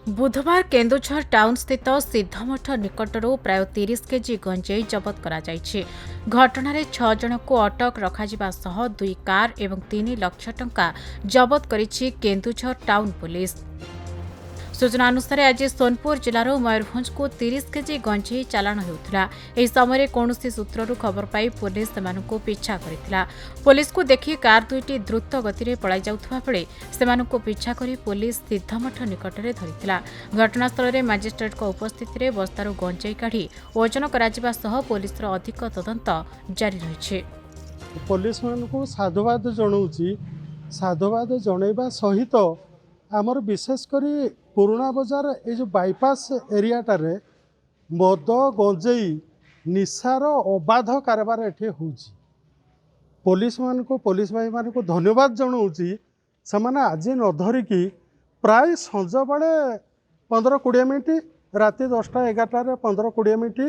बुधवार केन्दुझर टाउन स्थित सिद्धमठ निकटरू प्राय 30 केजी गंजेई जबत कराଯାଇଛି। घटनार 6 जन को अटक रखाजिबा सह 2 कार एवं 3 लाख टंका जबत करिछि केन्दुझर टाउन पुलिस। सूचना अनुसार आज सोनपुर जिलार मयूरभंज को 30 केजी गंजेई चालाण हेउथिला। एही समय कौनसी सूत्ररू खबर पाई पुलिस सेमानकु पीछा करिथिला। पुलिस को देखि कार दुईटी द्रुत गति में पलाई जाउथबा बेले सेमानकु पीछा करी पुलिस सिद्धमठ निकटरे धरिथिला। घटनास्थल में मजिस्ट्रेट को उपस्थिति में बस्तारू गंजेई काढ़ी ओजन कराजिबा सह पुलिसर अधिक तदंत जारी रहिछि। पुलिस मानकु साधुवाद जणाऊँगी। साधुवाद जनइबा सहित आमर विशेष करी पुराना बजार ये जो बाईपास एरियाटार मद गंजेई निशार अबाध कारबार एठी होउछि। पुलिस भाई मान को धन्यवाद जनाऊँगी। से आज न धरिकी प्राय संज बेले 15-20 मिनिट राति 10टा-11टार 15-20 मिनिट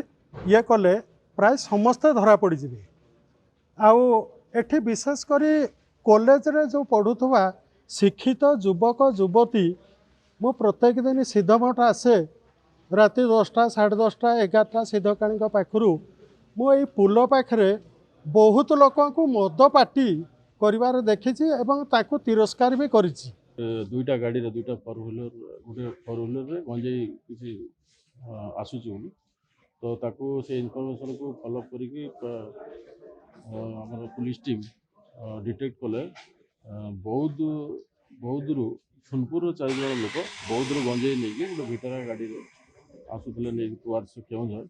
ये कले प्राय समस्ते धरा पड़ जाए। आउ एठी विशेष करी कॉलेज रे जो पढ़ुवा शिक्षित युवक युवती मु प्रत्येक दिन सिद्धमठ आसे राति 10टा 10:30 11टा सिद्धकाणी पाखु मुझे पुल पाखे बहुत लोक मद पार्टी कर देखी तिरस्कार भी कर दुईटा गाड़ी रे दुईटा फोर व्हीलर गोटे फोर व्हीलर रे गंजेई किसी आसुची बोली तो ताकू से इनफॉरमेशन को फॉलोअप करिकी हमर पुलिस टीम डिटेक्ट कले बहुत दूर सोनपुर 4 जन लोक बहुत दूर गंजेई नहीं गोटे भितरा गाड़ी रे आसुले नहीं टुवर्ड्स केउझर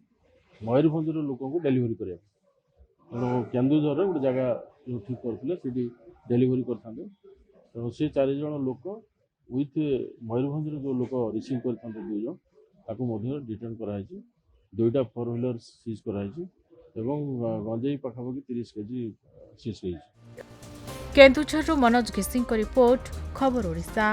मयूरभंज लोक को डेलीवरी करिया तेणु केन्दुझर गोटे जगह जो ठीक करते सीटी डेलीवरी करते तेणु से 4 जन लोक विथ मयूरभंज जो लोक रिसीव करते 2 जन ताकू डिटेन कराई 2टा फोर व्हीलर सीज कराई एवं गंजेई पाखापाखि 30 केजी सीज कर। केन्दुझर मनोज घिसिंग रिपोर्ट खबर ओडिशा।